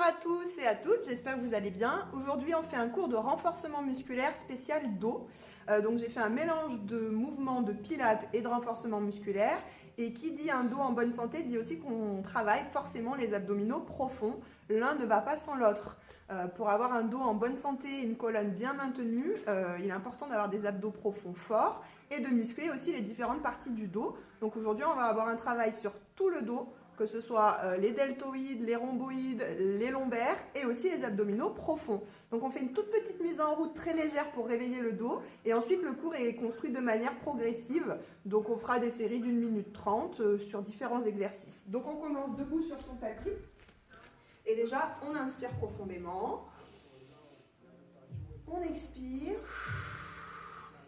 à tous et à toutes, j'espère que vous allez bien. Aujourd'hui, on fait un cours de renforcement musculaire spécial dos. Donc j'ai fait un mélange de mouvements de pilates et de renforcement musculaire. Et qui dit un dos en bonne santé dit aussi qu'on travaille forcément les abdominaux profonds. L'un ne va pas sans l'autre. Pour avoir un dos en bonne santé et une colonne bien maintenue, il est important d'avoir des abdos profonds forts et de muscler aussi les différentes parties du dos. Donc aujourd'hui, on va avoir un travail sur tout le dos, que ce soit les deltoïdes, les rhomboïdes, les lombaires et aussi les abdominaux profonds. Donc on fait une toute petite mise en route très légère pour réveiller le dos et ensuite le cours est construit de manière progressive. Donc on fera des séries d'1 minute 30 sur différents exercices. Donc on commence debout sur son tapis et déjà on inspire profondément, on expire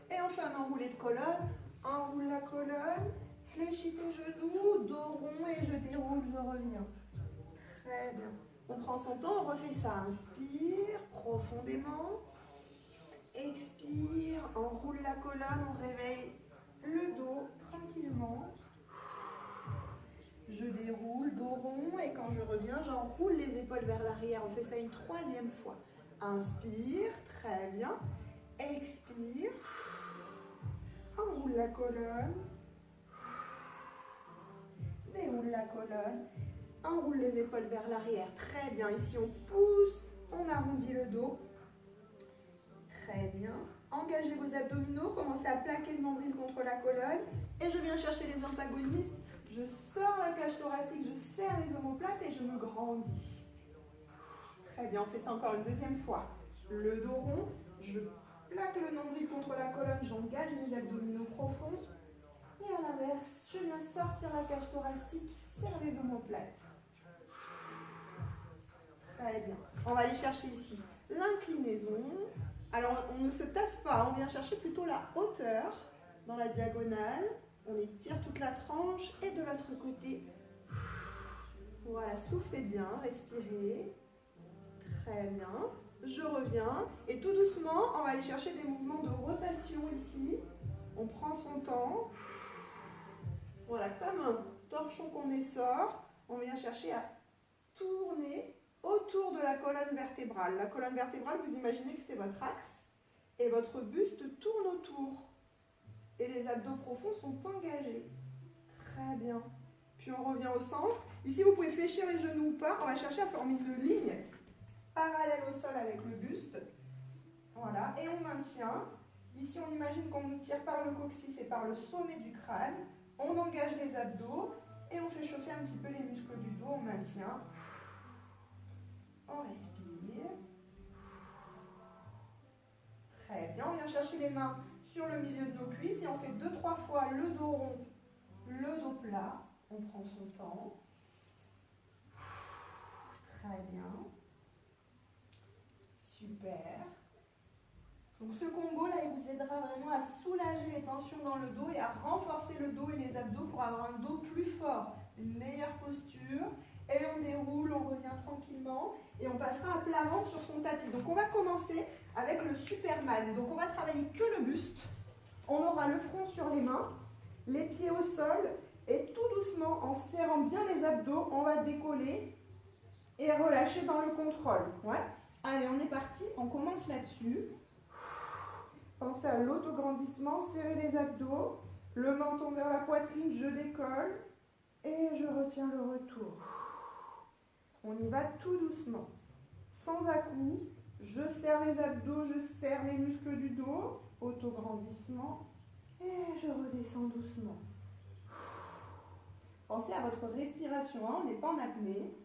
et on fait un enroulé de colonne, enroule la colonne. Fléchis tes genoux, dos rond et je déroule, je reviens. Très bien. On prend son temps, on refait ça. Inspire profondément. Expire, enroule la colonne, on réveille le dos tranquillement. Je déroule, dos rond et quand je reviens, j'enroule les épaules vers l'arrière. On fait ça une 3e fois. Inspire, très bien. Expire. Enroule la colonne. Déroule la colonne, enroule les épaules vers l'arrière, très bien. Ici on pousse, on arrondit le dos, très bien. Engagez vos abdominaux, commencez à plaquer le nombril contre la colonne et je viens chercher les antagonistes. Je sors la cage thoracique, je serre les omoplates et je me grandis. Très bien, on fait ça encore une 2e fois. Le dos rond, je plaque le nombril contre la colonne, j'engage les abdominaux profonds. Et à l'inverse, je viens sortir la cage thoracique, serre les omoplates. Très bien. On va aller chercher ici l'inclinaison. Alors, on ne se tasse pas, on vient chercher plutôt la hauteur dans la diagonale. On étire toute la tranche et de l'autre côté. Voilà, soufflez bien, respirez. Très bien. Je reviens et tout doucement, on va aller chercher des mouvements de rotation ici. On prend son temps. Voilà, comme un torchon qu'on essore, on vient chercher à tourner autour de la colonne vertébrale. La colonne vertébrale, vous imaginez que c'est votre axe et votre buste tourne autour. Et les abdos profonds sont engagés. Très bien. Puis on revient au centre. Ici, vous pouvez fléchir les genoux ou pas. On va chercher à former une ligne parallèle au sol avec le buste. Voilà, et on maintient. Ici, on imagine qu'on nous tire par le coccyx et par le sommet du crâne. On engage les abdos et on fait chauffer un petit peu les muscles du dos, on maintient. On respire. Très bien, on vient chercher les mains sur le milieu de nos cuisses et on fait 2-3 fois le dos rond, le dos plat. On prend son temps. Très bien. Super. Donc ce combo-là, il vous aidera vraiment à soulager les tensions dans le dos et à renforcer le dos et les abdos pour avoir un dos plus fort, une meilleure posture. Et on déroule, on revient tranquillement et on passera à plat ventre sur son tapis. Donc on va commencer avec le Superman. Donc on va travailler que le buste. On aura le front sur les mains, les pieds au sol et tout doucement, en serrant bien les abdos, on va décoller et relâcher dans le contrôle. Ouais. Allez, on est parti, on commence là-dessus. Pensez à l'autograndissement, serrez les abdos, le menton vers la poitrine, je décolle et je retiens le retour. On y va tout doucement, sans à-coups. Je serre les abdos, je serre les muscles du dos, autograndissement et je redescends doucement. Pensez à votre respiration, hein, on n'est pas en apnée.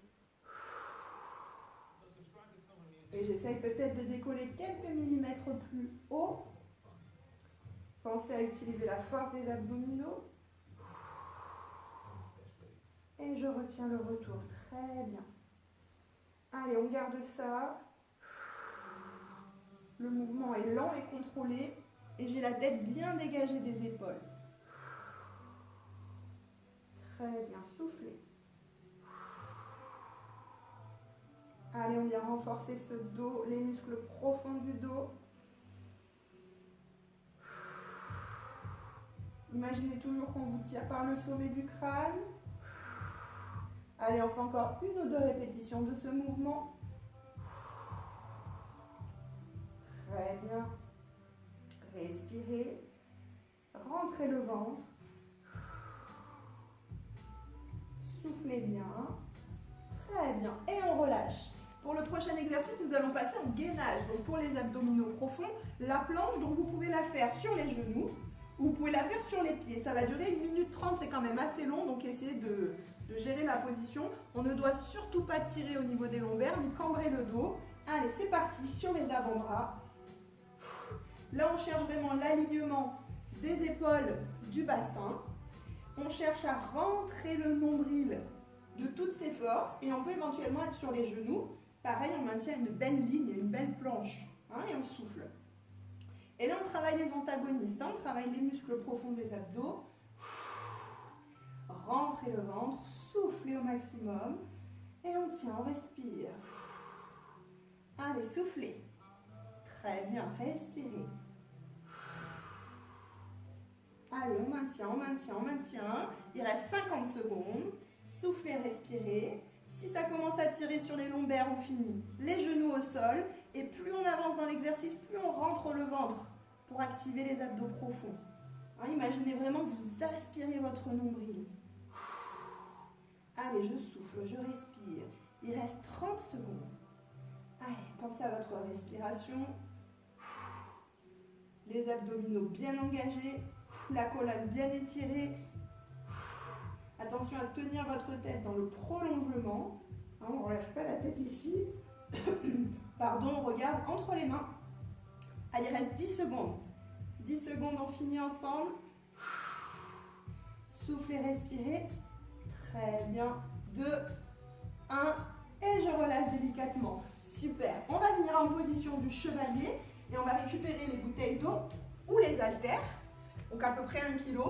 Et j'essaye peut-être de décoller quelques millimètres plus haut. Pensez à utiliser la force des abdominaux. Et je retiens le retour. Très bien. Allez, on garde ça. Le mouvement est lent et contrôlé. Et j'ai la tête bien dégagée des épaules. Très bien. Soufflez. Allez, on vient renforcer ce dos, les muscles profonds du dos. Imaginez toujours qu'on vous tire par le sommet du crâne. Allez, on fait encore 1 ou 2 répétitions de ce mouvement. Très bien. Respirez. Rentrez le ventre. Soufflez bien. Très bien. Et on relâche. Pour le prochain exercice, nous allons passer en gainage. Donc pour les abdominaux profonds, la planche, donc vous pouvez la faire sur les genoux ou vous pouvez la faire sur les pieds. Ça va durer 1 minute 30, c'est quand même assez long, donc essayez de gérer la position. On ne doit surtout pas tirer au niveau des lombaires ni cambrer le dos. Allez, c'est parti sur les avant-bras. Là, on cherche vraiment l'alignement des épaules du bassin. On cherche à rentrer le nombril de toutes ses forces et on peut éventuellement être sur les genoux. Pareil, on maintient une belle ligne, une belle planche et on souffle. Et là, on travaille les antagonistes, on travaille les muscles profonds des abdos. Rentrez le ventre, soufflez au maximum et on tient, on respire. Allez, soufflez. Très bien, respirez. Allez, on maintient, on maintient, on maintient. Il reste 50 secondes. Soufflez, respirez. Si ça commence à tirer sur les lombaires, on finit les genoux au sol. Et plus on avance dans l'exercice, plus on rentre le ventre pour activer les abdos profonds. Imaginez vraiment que vous aspirez votre nombril. Allez, je souffle, je respire. Il reste 30 secondes. Allez, pensez à votre respiration. Les abdominaux bien engagés. La colonne bien étirée. Attention à tenir votre tête dans le prolongement. On ne relâche pas la tête ici. Pardon, on regarde entre les mains. Allez, il reste 10 secondes. 10 secondes, on finit ensemble. Soufflez, respirez. Très bien. 2, 1. Et je relâche délicatement. Super. On va venir en position du chevalier et on va récupérer les bouteilles d'eau ou les haltères. Donc à peu près 1 kg,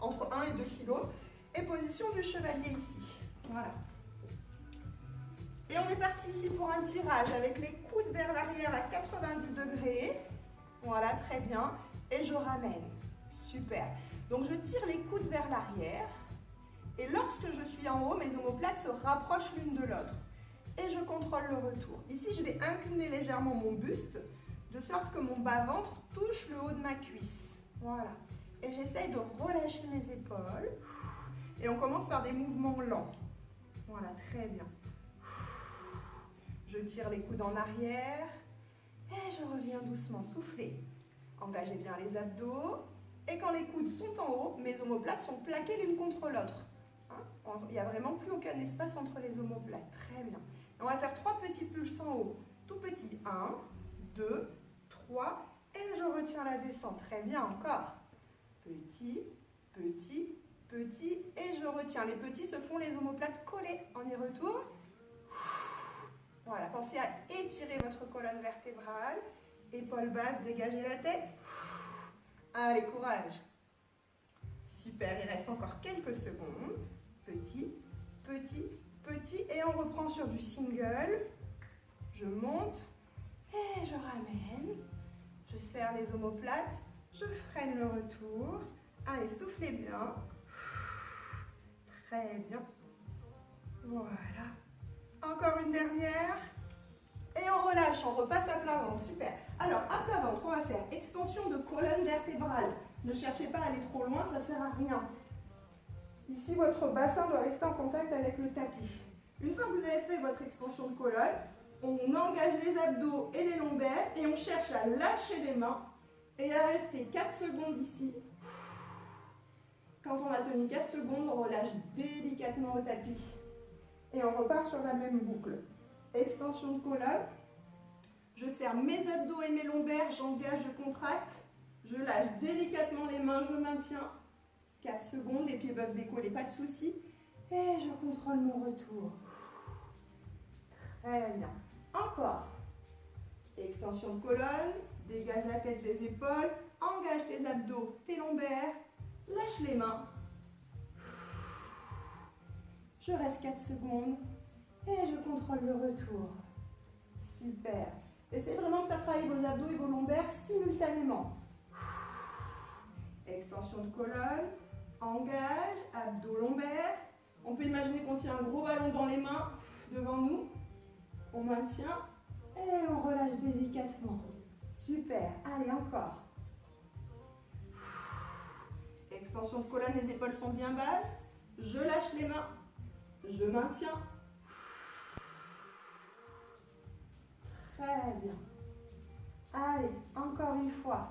entre 1 et 2 kg. Et position du chevalier ici. Voilà. Et on est parti ici pour un tirage avec les coudes vers l'arrière à 90 degrés. Voilà, très bien. Et je ramène. Super. Donc je tire les coudes vers l'arrière. Et lorsque je suis en haut, mes omoplates se rapprochent l'une de l'autre. Et je contrôle le retour. Ici, je vais incliner légèrement mon buste, de sorte que mon bas-ventre touche le haut de ma cuisse. Voilà. Et j'essaye de relâcher mes épaules. Et on commence par des mouvements lents. Voilà, très bien. Je tire les coudes en arrière. Et je reviens doucement souffler. Engagez bien les abdos. Et quand les coudes sont en haut, mes omoplates sont plaquées l'une contre l'autre. Il n'y a vraiment plus aucun espace entre les omoplates. Très bien. Et on va faire 3 petits pulses en haut. Tout petit. 1, 2, 3. Et je retiens la descente. Très bien, encore. Petit, petit, petit. Et je retiens. Les petits se font les omoplates collées. On y retourne. Voilà, pensez à étirer votre colonne vertébrale. Épaules basses, dégagez la tête. Allez, courage. Super, il reste encore quelques secondes. Petit, petit, petit. Et on reprend sur du single. Je monte et je ramène. Je serre les omoplates. Je freine le retour. Allez, soufflez bien. Très bien. Voilà. Encore une dernière. Et on relâche, on repasse à plat ventre. Super. Alors, à plat ventre, on va faire extension de colonne vertébrale. Ne cherchez pas à aller trop loin, ça ne sert à rien. Ici, votre bassin doit rester en contact avec le tapis. Une fois que vous avez fait votre extension de colonne, on engage les abdos et les lombaires et on cherche à lâcher les mains et à rester 4 secondes ici. Quand on a tenu 4 secondes, on relâche délicatement au tapis. Et on repart sur la même boucle. Extension de colonne. Je serre mes abdos et mes lombaires, j'engage, je contracte. Je lâche délicatement les mains, je maintiens. 4 secondes, les pieds peuvent décoller, pas de souci. Et je contrôle mon retour. Très bien. Encore. Extension de colonne, dégage la tête des épaules, engage tes abdos, tes lombaires, lâche les mains. Je reste 4 secondes et je contrôle le retour. Super. Essayez vraiment de faire travailler vos abdos et vos lombaires simultanément. Extension de colonne, engage, abdos, lombaires. On peut imaginer qu'on tient un gros ballon dans les mains devant nous. On maintient et on relâche délicatement. Super. Allez, encore. Extension de colonne, les épaules sont bien basses. Je lâche les mains. Je maintiens. Très bien. Allez, encore une fois.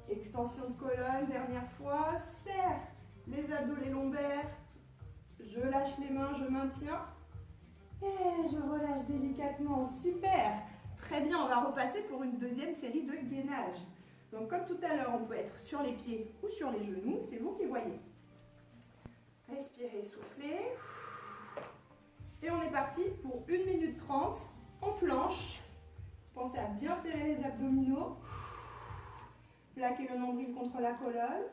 Extension de colonne, dernière fois. Serre les abdos, les lombaires. Je lâche les mains, je maintiens. Et je relâche délicatement. Super. Très bien, on va repasser pour une deuxième série de gainage. Donc comme tout à l'heure, on peut être sur les pieds ou sur les genoux. C'est vous qui voyez. Respirez, soufflez. Et on est parti pour 1 minute 30 en planche. Pensez à bien serrer les abdominaux. Plaquez le nombril contre la colonne.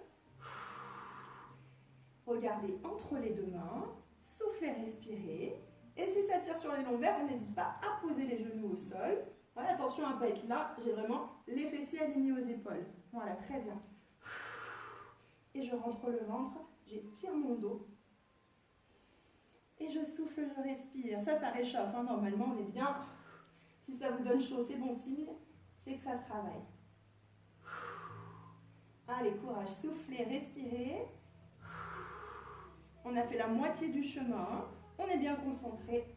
Regardez entre les deux mains. Soufflez, respirez. Et si ça tire sur les lombaires, on n'hésite pas à poser les genoux au sol. Voilà, attention à ne pas être là. J'ai vraiment les fessiers alignés aux épaules. Voilà, très bien. Et je rentre le ventre. J'étire mon dos. Et je souffle, je respire. Ça réchauffe. Hein. Normalement, on est bien. Si ça vous donne chaud, c'est bon signe. C'est que ça travaille. Allez, courage. Soufflez, respirez. On a fait la moitié du chemin. On est bien concentré.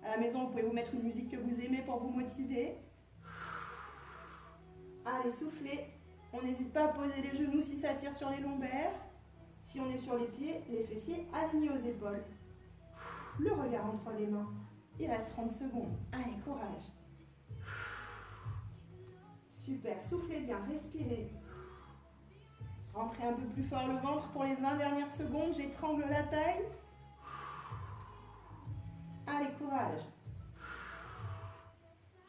À la maison, vous pouvez vous mettre une musique que vous aimez pour vous motiver. Allez, soufflez. On n'hésite pas à poser les genoux si ça tire sur les lombaires. Si on est sur les pieds, les fessiers alignés aux épaules. Le regard entre les mains. Il reste 30 secondes. Allez, courage. Super, soufflez bien, respirez. Rentrez un peu plus fort le ventre pour les 20 dernières secondes. J'étrangle la taille. Allez, courage.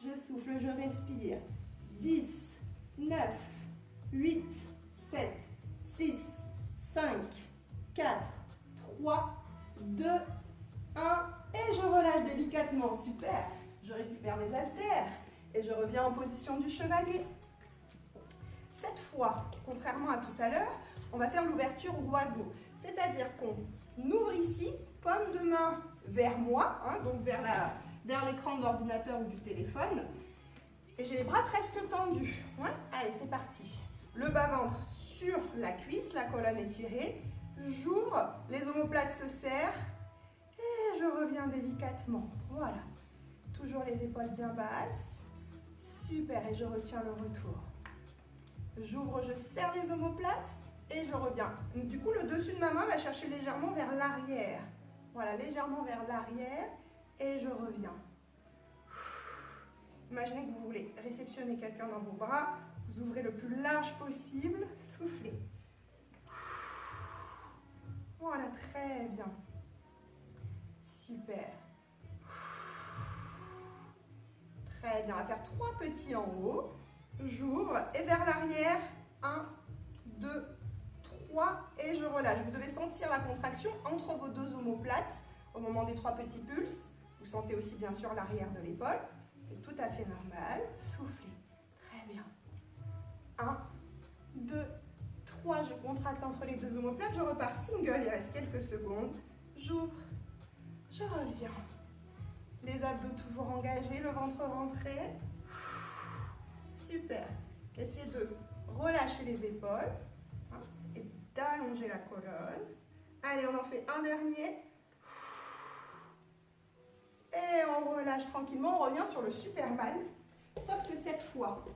Je souffle, je respire. 10, 9, 8, 7, 6, 5, 4, 3, 2, 1. Et je relâche délicatement. Super. Je récupère mes haltères. Et je reviens en position du chevalier. Cette fois, contrairement à tout à l'heure, on va faire l'ouverture oiseau. C'est-à-dire qu'on ouvre ici, paume de main vers moi, hein, donc vers l'écran de l'ordinateur ou du téléphone. Et j'ai les bras presque tendus. Ouais. Allez, c'est parti. Le bas-ventre sur la cuisse, la colonne est tirée. J'ouvre, les omoplates se serrent. Et je reviens délicatement. Voilà. Toujours les épaules bien basses. Super, et je retiens le retour. J'ouvre, je serre les omoplates et je reviens. Du coup, le dessus de ma main va chercher légèrement vers l'arrière. Voilà, légèrement vers l'arrière et je reviens. Imaginez que vous voulez réceptionner quelqu'un dans vos bras. Vous ouvrez le plus large possible. Soufflez. Voilà, très bien. Super. Très bien, on va faire 3 petits en haut. J'ouvre et vers l'arrière. 1, 2, 3 et je relâche. Vous devez sentir la contraction entre vos deux omoplates au moment des 3 petits pulses. Vous sentez aussi bien sûr l'arrière de l'épaule. C'est tout à fait normal. Soufflez. Très bien. 1, 2, 3. Je contracte entre les deux omoplates. Je repars single. Il reste quelques secondes. J'ouvre. Je reviens. Les abdos toujours engagés, le ventre rentré. Super. Essayez de relâcher les épaules hein, et d'allonger la colonne. Allez, on en fait un dernier. Et on relâche tranquillement. On revient sur le Superman. Sauf que cette fois,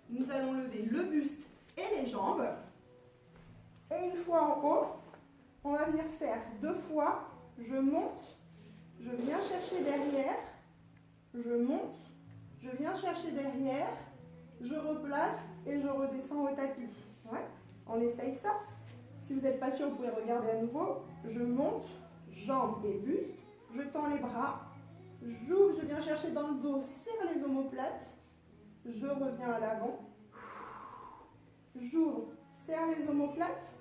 nous allons lever le buste et les jambes. Et une fois en haut, on va venir faire 2 fois. Je monte. Je viens chercher derrière, je monte, je viens chercher derrière, je replace et je redescends au tapis. Ouais. On essaye ça. Si vous n'êtes pas sûr, vous pouvez regarder à nouveau. Je monte, jambes et buste, je tends les bras, j'ouvre, je viens chercher dans le dos, serre les omoplates, je reviens à l'avant, j'ouvre, serre les omoplates,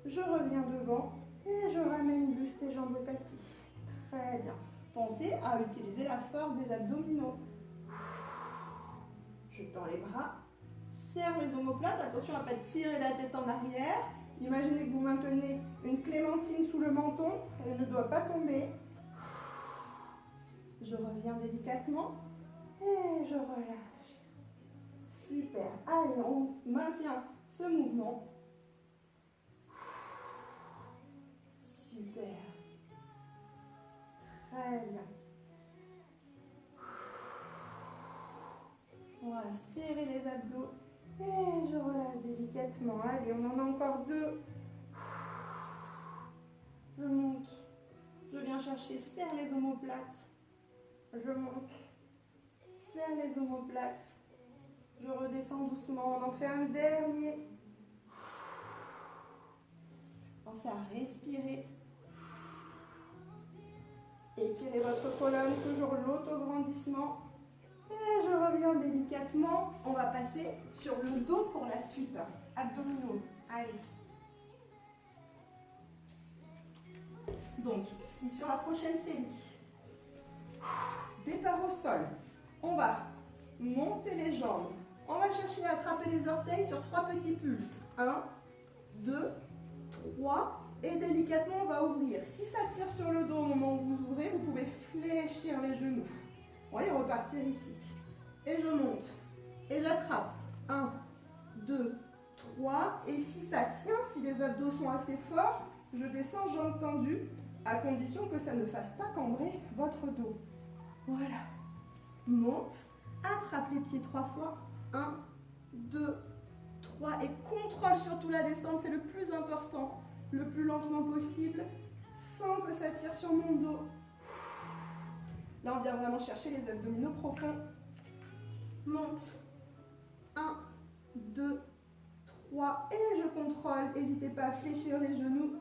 je reviens devant et je ramène buste et jambes au tapis. Très bien. Pensez à utiliser la force des abdominaux. Je tends les bras, serre les omoplates. Attention à ne pas tirer la tête en arrière. Imaginez que vous maintenez une clémentine sous le menton. Elle ne doit pas tomber. Je reviens délicatement. Et je relâche. Super. Allez, on maintient ce mouvement. Super. Très bien. On va serrer les abdos. Et je relâche délicatement. Allez, on en a encore 2. Je monte. Je viens chercher, serre les omoplates. Je monte. Serre les omoplates. Je redescends doucement. On en fait un dernier. Pensez à respirer. Étirez votre colonne, toujours l'autograndissement. Et je reviens délicatement. On va passer sur le dos pour la suite. Abdominaux. Allez. Donc ici, sur la prochaine série, départ au sol. On va monter les jambes. On va chercher à attraper les orteils sur 3 petits pulses. 1, 2, 3. Et délicatement, on va ouvrir. Si ça tire sur le dos au moment où vous ouvrez, vous pouvez fléchir les genoux. Vous voyez, repartir ici. Et je monte. Et j'attrape. 1, 2, 3. Et si ça tient, si les abdos sont assez forts, je descends jambes tendues, à condition que ça ne fasse pas cambrer votre dos. Voilà. Monte. Attrape les pieds 3 fois. 1, 2, 3. Et contrôle surtout la descente, c'est le plus important. Le plus lentement possible, sans que ça tire sur mon dos. Là, on vient vraiment chercher les abdominaux profonds. Monte. 1, 2, 3. Et je contrôle. N'hésitez pas à fléchir les genoux.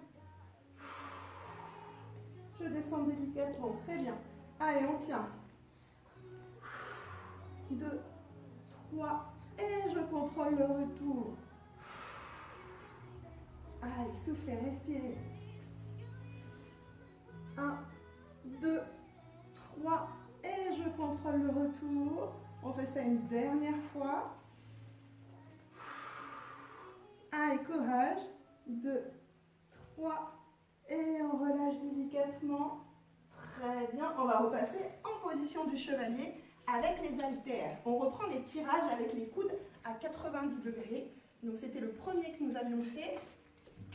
Je descends délicatement. Très bien. Allez, on tient. 2, 3. Et je contrôle le retour. Allez, soufflez, respirez. 1, 2, 3. Et je contrôle le retour. On fait ça une dernière fois. Allez, courage. 2, 3. Et on relâche délicatement. Très bien. On va repasser en position du chevalier avec les haltères. On reprend les tirages avec les coudes à 90 degrés. Donc c'était le premier que nous avions fait.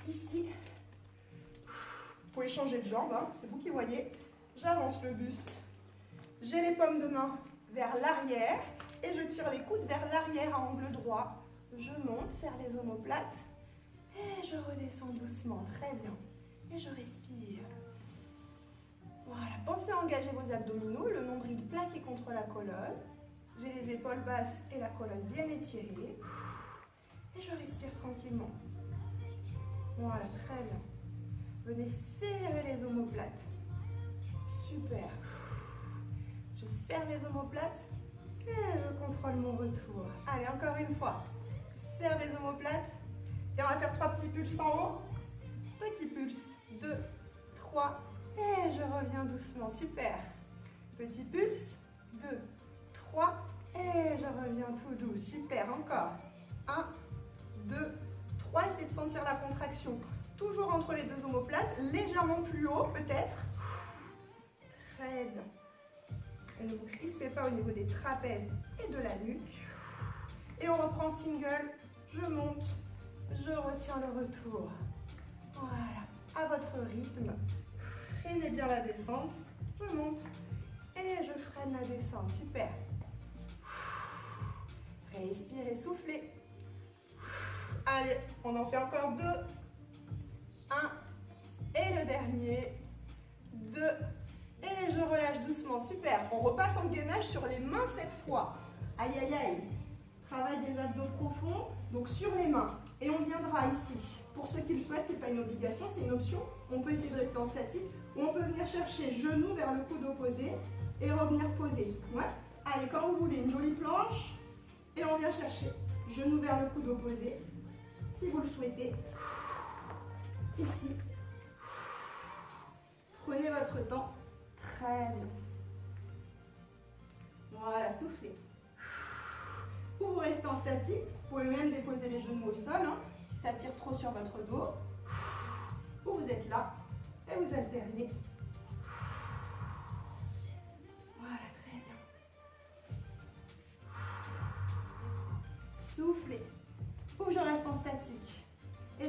Ici, vous pouvez changer de jambe, hein, c'est vous qui voyez. J'avance le buste. J'ai les paumes de main vers l'arrière et je tire les coudes vers l'arrière à angle droit. Je monte, serre les omoplates et je redescends doucement. Très bien. Et je respire. Voilà. Pensez à engager vos abdominaux, le nombril plaqué contre la colonne. J'ai les épaules basses et la colonne bien étirée. Et je respire tranquillement. Voilà, très bien. Venez serrer les omoplates. Super. Je serre les omoplates et je contrôle mon retour. Allez, encore une fois. Serre les omoplates. Et on va faire 3 petits pulses en haut. Petit pulse. 2, 3. Et je reviens doucement. Super. Petit pulse. 2, 3. Et je reviens tout doux. Super. Encore. 1, 2, 3. Essayez de sentir la contraction. Toujours entre les deux omoplates. Légèrement plus haut, peut-être. Très bien. Et ne vous crispez pas au niveau des trapèzes et de la nuque. Et on reprend single. Je monte. Je retiens le retour. Voilà. À votre rythme. Freinez bien la descente. Je monte. Et je freine la descente. Super. Respirez, soufflez. Allez, on en fait encore 2. 1. Et le dernier. 2. Et je relâche doucement. Super. On repasse en gainage sur les mains cette fois. Aïe, aïe, aïe. Travail des abdos profonds. Donc sur les mains. Et on viendra ici. Pour ceux qui le souhaitent, ce n'est pas une obligation, c'est une option. On peut essayer de rester en statique. Ou on peut venir chercher genou vers le coude opposé. Et revenir poser. Ouais. Allez, quand vous voulez, une jolie planche. Et on vient chercher genou vers le coude opposé. Si vous le souhaitez. Ici. Prenez votre temps. Très bien. Voilà, soufflez. Ou vous restez en statique. Vous pouvez même déposer les genoux au sol, hein, si ça tire trop sur votre dos. Ou vous êtes là et vous alternez. Voilà, très bien.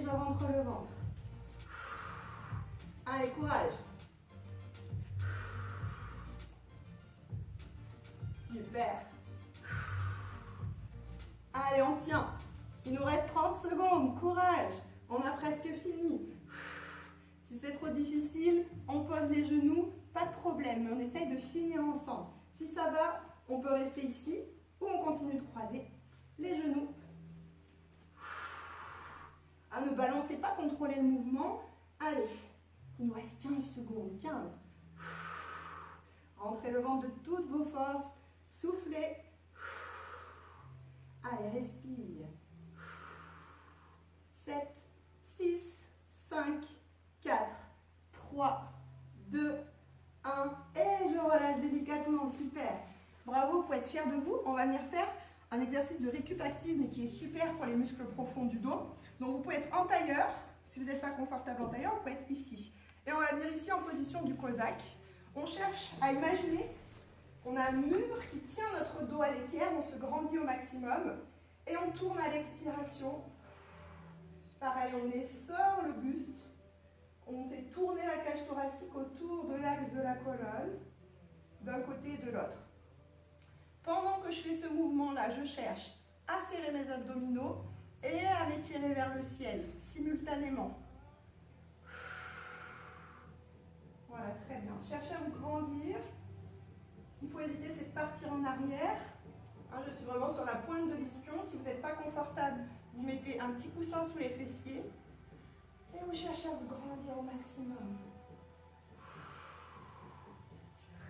je rentre le ventre. Allez, courage. Super. Allez, on tient. Il nous reste 30 secondes. Courage. On a presque fini. Si c'est trop difficile, on pose les genoux. Pas de problème, mais on essaye de finir ensemble. Si ça va, on peut rester ici ou on continue de croiser les genoux. Ah, ne balancez pas, contrôlez le mouvement. Allez, il nous reste 15 secondes. 15. Rentrez le ventre de toutes vos forces. Soufflez. Allez, respire. 7, 6, 5, 4, 3, 2, 1. Et je relâche délicatement. Super. Bravo, vous pouvez être fiers de vous. On va venir faire un exercice de récup active, mais qui est super pour les muscles profonds du dos. Donc, vous pouvez être en tailleur. Si vous n'êtes pas confortable en tailleur, vous pouvez être ici. Et on va venir ici en position du Cosaque. On cherche à imaginer qu'on a un mur qui tient notre dos à l'équerre. On se grandit au maximum. Et on tourne à l'expiration. Pareil, on essore le buste. On fait tourner la cage thoracique autour de l'axe de la colonne, d'un côté et de l'autre. Pendant que je fais ce mouvement-là, je cherche à serrer mes abdominaux et à m'étirer vers le ciel, simultanément. Voilà, très bien. Cherchez à vous grandir. Ce qu'il faut éviter, c'est de partir en arrière. Hein, je suis vraiment sur la pointe de l'ispion. Si vous n'êtes pas confortable, vous mettez un petit coussin sous les fessiers. Et vous cherchez à vous grandir au maximum.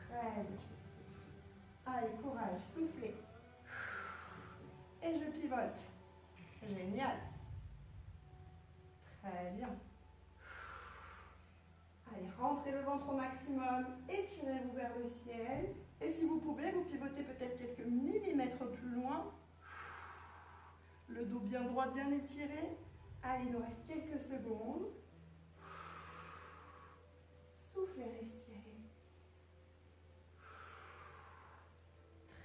Très bien. Allez, courage, soufflez. Et je pivote. Génial. Très bien. Allez, rentrez le ventre au maximum, étirez-vous vers le ciel. Et si vous pouvez, vous pivotez peut-être quelques millimètres plus loin. Le dos bien droit, bien étiré. Allez, il nous reste quelques secondes. Soufflez, respirez.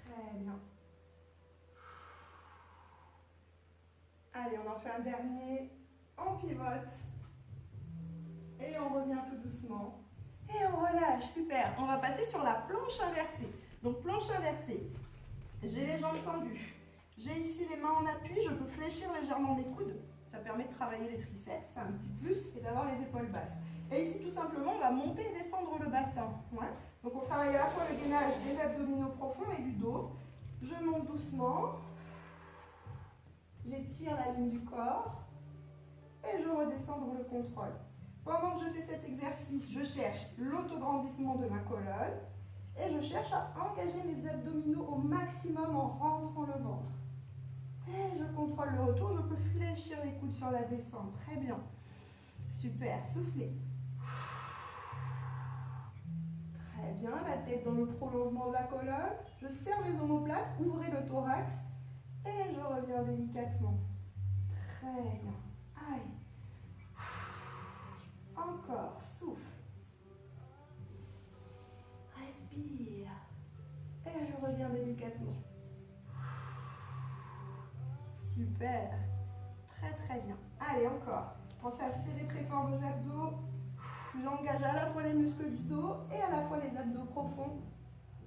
Très bien. Allez, on en fait un dernier. On pivote. Et on revient tout doucement. Et on relâche. Super. On va passer sur la planche inversée. Donc, planche inversée. J'ai les jambes tendues. J'ai ici les mains en appui. Je peux fléchir légèrement mes coudes. Ça permet de travailler les triceps. C'est un petit plus. Et d'avoir les épaules basses. Et ici, tout simplement, on va monter et descendre le bassin. Ouais. Donc, on travaille à la fois le gainage des abdominaux profonds et du dos. Je monte doucement. J'étire la ligne du corps. Et je redescends dans le contrôle. Pendant que je fais cet exercice, je cherche l'autograndissement de ma colonne. Et je cherche à engager mes abdominaux au maximum en rentrant le ventre. Et je contrôle le retour. Je peux fléchir les coudes sur la descente. Très bien. Super. Soufflez. Très bien. La tête dans le prolongement de la colonne. Je serre les omoplates. Ouvrez le thorax. Et je reviens délicatement. Très bien. Allez. Encore. Souffle. Respire. Et je reviens délicatement. Super. Très très bien. Allez, encore. Pensez à serrer très fort vos abdos. J'engage à la fois les muscles du dos et à la fois les abdos profonds.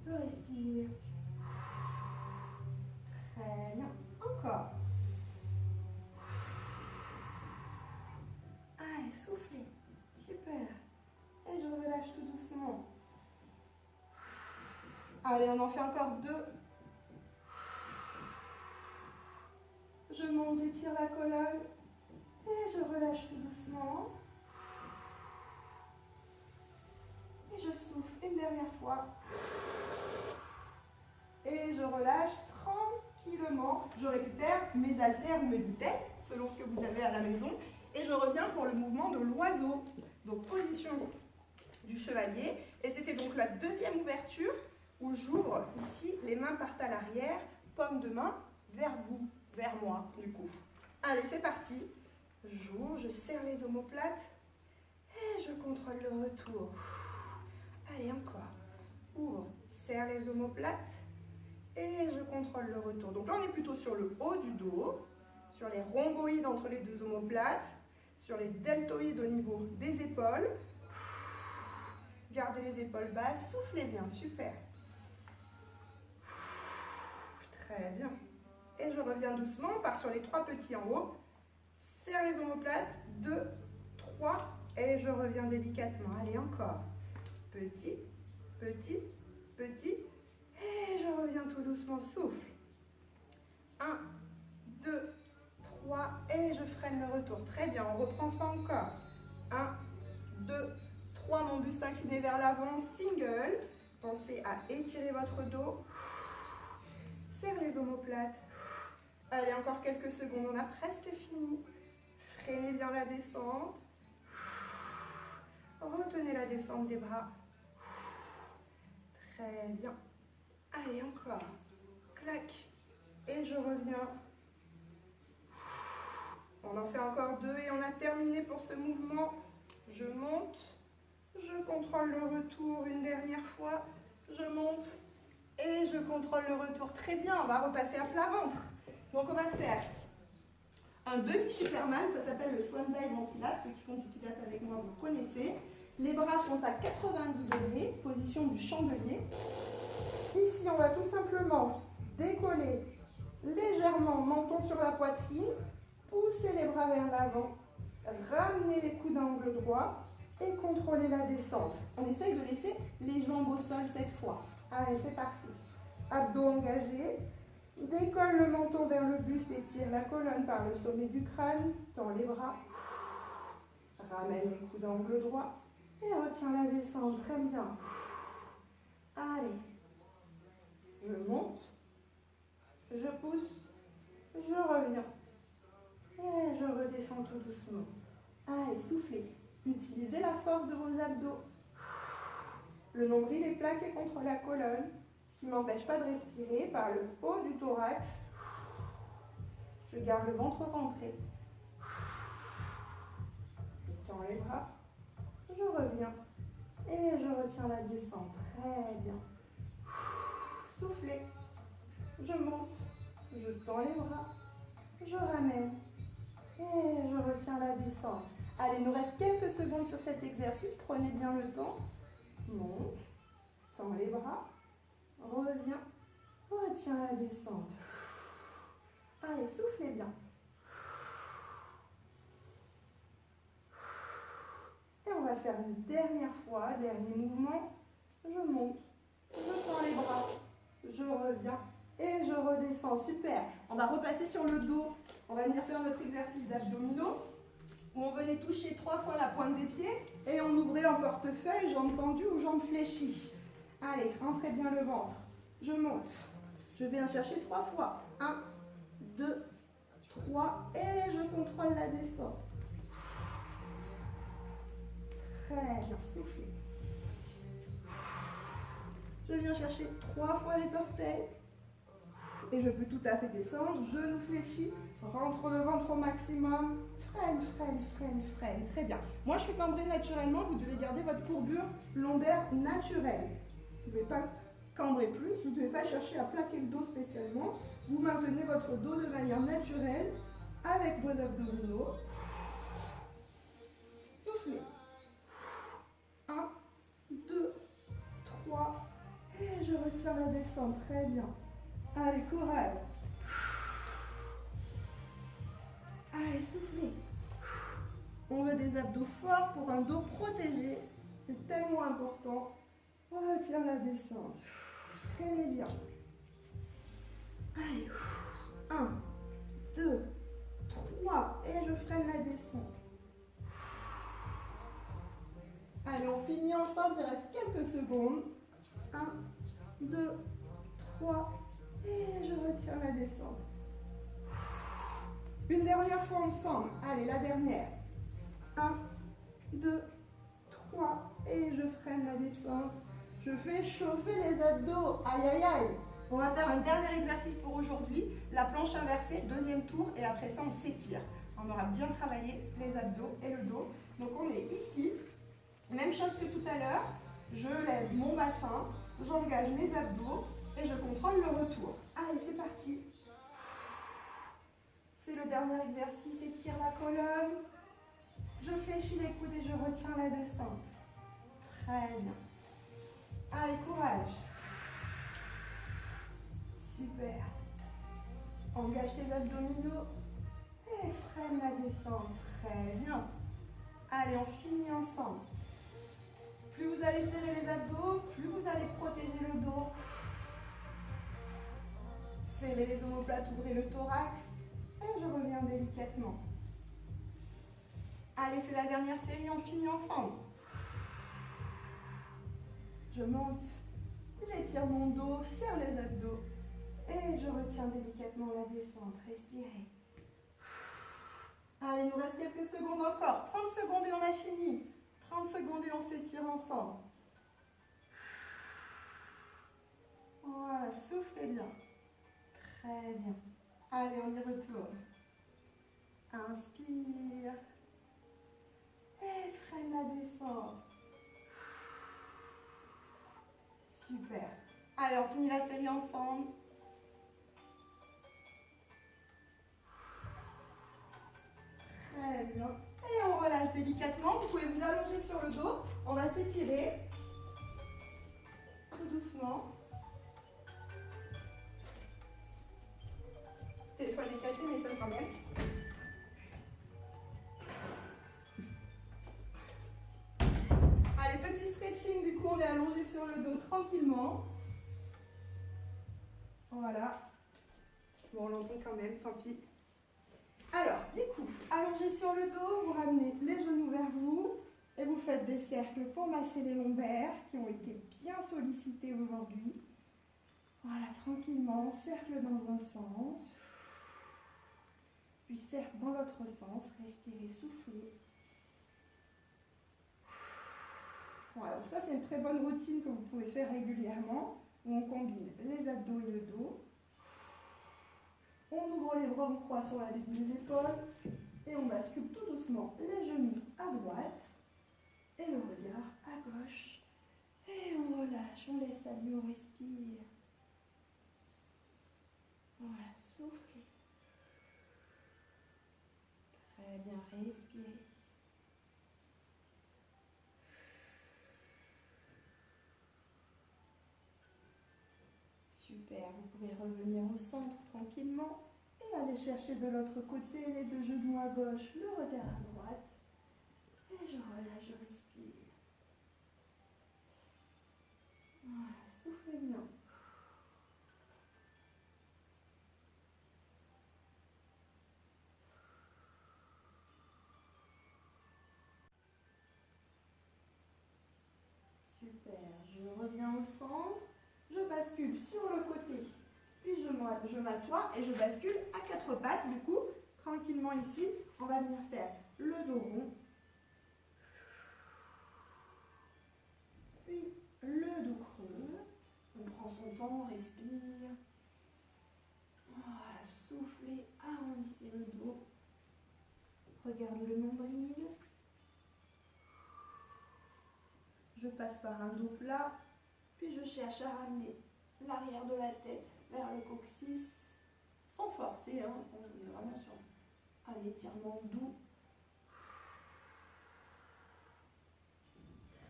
Je respire. Très bien. Encore. Allez, soufflez. Super. Et je relâche tout doucement. Allez, on en fait encore 2. Je monte, j'étire la colonne. Et je relâche tout doucement. Et je souffle une dernière fois. Et je relâche tranquillement. Je récupère mes haltères ou mes bouteilles, selon ce que vous avez à la maison. Et je reviens pour le mouvement de l'oiseau. Donc, position du chevalier. Et c'était donc la deuxième ouverture où j'ouvre ici, les mains partent à l'arrière, paume de main vers vous, vers moi, du coup. Allez, c'est parti. J'ouvre, je serre les omoplates et je contrôle le retour. Allez, encore. Ouvre, serre les omoplates et je contrôle le retour. Donc là, on est plutôt sur le haut du dos, sur les rhomboïdes entre les deux omoplates, sur les deltoïdes au niveau des épaules. Gardez les épaules basses, soufflez bien, super. Très bien. Et je reviens doucement, on part sur les 3 petits en haut. Serre les omoplates, 2, 3, et je reviens délicatement. Allez, encore. Petit, petit, petit, et je reviens tout doucement, souffle. 1, 2, 3, et je freine le retour. Très bien, on reprend ça encore. 1, 2, 3, mon buste incliné vers l'avant, single. Pensez à étirer votre dos. Serre les omoplates. Allez, encore quelques secondes, on a presque fini. Freinez bien la descente. Retenez la descente des bras. Très bien. Allez, encore. Clac. Et je reviens. On en fait encore 2 et on a terminé pour ce mouvement. Je monte. Je contrôle le retour une dernière fois. Je monte. Et je contrôle le retour. Très bien, on va repasser à plat ventre. Donc on va faire un demi-superman, ça s'appelle le Swan Dive en pilates. Ceux qui font du pilates avec moi, vous connaissez. Les bras sont à 90 degrés, position du chandelier. Ici, on va tout simplement décoller légèrement, menton sur la poitrine, pousser les bras vers l'avant, ramener les coudes à angle droit et contrôler la descente. On essaye de laisser les jambes au sol cette fois. Allez, c'est parti. Abdos engagés. Décolle le menton vers le buste, étire la colonne par le sommet du crâne. Tends les bras. Ramène les coudes à angle droit. Et retiens la descente. Très bien. Allez. Je monte. Je pousse. Je reviens. Et je redescends tout doucement. Allez, soufflez. Utilisez la force de vos abdos. Le nombril est plaqué contre la colonne, ce qui ne m'empêche pas de respirer par le haut du thorax. Je garde le ventre rentré. Je tends les bras. Je reviens. Et je retiens la descente. Très bien. Soufflez. Je monte. Je tends les bras. Je ramène. Et je retiens la descente. Allez, il nous reste quelques secondes sur cet exercice. Prenez bien le temps. Monte, tends les bras, reviens, retiens la descente. Allez, soufflez bien. Et on va le faire une dernière fois, dernier mouvement. Je monte, je tends les bras, je reviens et je redescends. Super. On va repasser sur le dos. On va venir faire notre exercice d'abdominaux, où on venait toucher 3 fois la pointe des pieds et on ouvrait en portefeuille, jambes tendues ou jambes fléchies. Allez, rentrez bien le ventre. Je monte. Je viens chercher 3 fois. 1, 2, 3 et je contrôle la descente. Très bien, soufflez. Je viens chercher 3 fois les orteils et je peux tout à fait descendre. Genoux fléchis, rentre le ventre au maximum. Freine, freine, freine, freine. Très bien. Moi, je fais cambrer naturellement. Vous devez garder votre courbure lombaire naturelle. Vous ne devez pas cambrer plus. Vous ne devez pas chercher à plaquer le dos spécialement. Vous maintenez votre dos de manière naturelle avec vos abdominaux. Soufflez. 1, 2, 3. Et je retire la descente. Très bien. Allez, courage. Allez, soufflez. On veut des abdos forts pour un dos protégé. C'est tellement important. Retire la descente. Freinez bien. Allez. 1, 2, 3. Et je freine la descente. Allez, on finit ensemble. Il reste quelques secondes. 1, 2, 3. Et je retire la descente. Une dernière fois ensemble. Allez, la dernière. 1, 2, 3. Et je freine la descente. Je fais chauffer les abdos. Aïe, aïe, aïe. On va faire un dernier exercice pour aujourd'hui. La planche inversée, deuxième tour. Et après ça, on s'étire. On aura bien travaillé les abdos et le dos. Donc, on est ici. Même chose que tout à l'heure. Je lève mon bassin. J'engage mes abdos. Et je contrôle le retour. Allez, c'est parti. C'est le dernier exercice. Étire la colonne. Je fléchis les coudes et je retiens la descente. Très bien. Allez, courage. Super. Engage tes abdominaux et freine la descente. Très bien. Allez, on finit ensemble. Plus vous allez serrer les abdos, plus vous allez protéger le dos. Serrez les omoplates, ouvrez le thorax. Et je reviens délicatement. Allez, c'est la dernière série, on finit ensemble. Je monte, j'étire mon dos, serre les abdos. Et je retiens délicatement la descente. Respirez. Allez, il nous reste quelques secondes encore. 30 secondes et on a fini. 30 secondes et on s'étire ensemble. Voilà, soufflez bien. Très bien. Allez, on y retourne. Inspire. Et freine la descente. Super. Allez, on finit la série ensemble. Très bien. Et on relâche délicatement. Vous pouvez vous allonger sur le dos. On va s'étirer. Tout doucement. Le téléphone est cassé, mais sonne quand même. Allez, petit stretching. Du coup, on est allongé sur le dos tranquillement. Voilà. Bon, on l'entend quand même, tant pis. Alors, du coup, allongé sur le dos, vous ramenez les genoux vers vous et vous faites des cercles pour masser les lombaires qui ont été bien sollicités aujourd'hui. Voilà, tranquillement, cercle dans un sens, puis cercle dans l'autre sens, respirez, soufflez. Voilà, donc ça c'est une très bonne routine que vous pouvez faire régulièrement, où on combine les abdos et le dos. On ouvre les bras en croix sur la ligne des épaules et on bascule tout doucement les genoux à droite et le regard à gauche. Et on relâche, on laisse aller, on respire. Voilà, soufflez. Très bien, respirez. Super, vous pouvez revenir au centre tranquillement et aller chercher de l'autre côté les deux genoux à gauche, le regard à droite. Et je relâche, je respire. Voilà, soufflez bien. Super, je reviens au centre, je bascule sur le côté, puis je m'assois et je bascule à quatre pattes. Du coup, tranquillement ici, on va venir faire le dos rond, puis le dos creux. On prend son temps, on respire. Voilà, soufflez, arrondissez le dos. Regardez le nombril. Je passe par un dos plat, puis je cherche à ramener l'arrière de la tête vers le coccyx, sans forcer, hein. On est vraiment sur un étirement doux.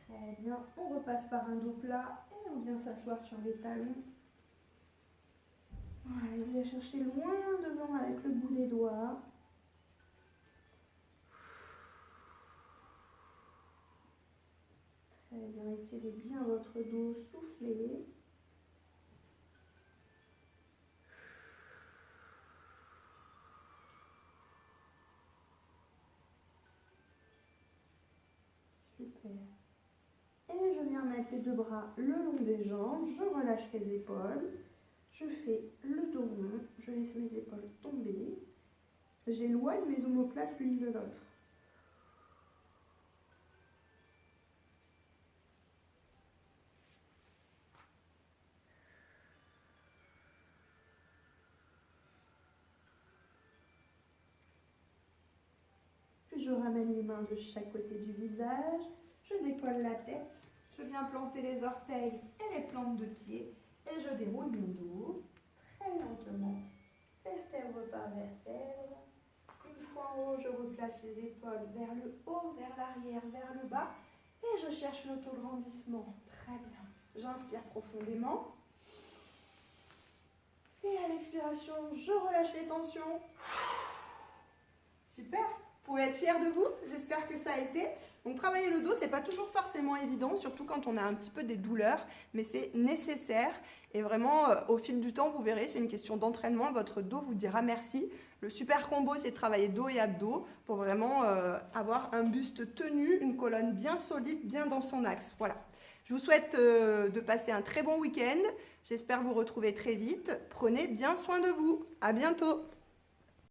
Très bien, on repasse par un dos plat et on vient s'asseoir sur les talons. Voilà, on vient chercher loin devant avec le bout des doigts. Très bien, étirez bien votre dos, soufflez. Super. Et je viens mettre les deux bras le long des jambes, je relâche les épaules, je fais le dos rond, je laisse mes épaules tomber, j'éloigne mes omoplates l'une de l'autre. Puis je ramène les mains de chaque côté du visage, je décolle la tête, je viens planter les orteils et les plantes de pied et je déroule mon dos très lentement, vertèbre par vertèbre. Une fois haut, je replace les épaules vers le haut, vers l'arrière, vers le bas. Et je cherche l'autograndissement. Très bien. J'inspire profondément. Et à l'expiration, je relâche les tensions. Super. Vous pouvez être fiers de vous. J'espère que ça a été. Donc travailler le dos, c'est pas toujours forcément évident, surtout quand on a un petit peu des douleurs, mais c'est nécessaire. Et vraiment, au fil du temps, vous verrez, c'est une question d'entraînement. Votre dos vous dira merci. Le super combo, c'est de travailler dos et abdos pour vraiment avoir un buste tenu, une colonne bien solide, bien dans son axe. Voilà. Je vous souhaite de passer un très bon week-end. J'espère vous retrouver très vite. Prenez bien soin de vous. À bientôt.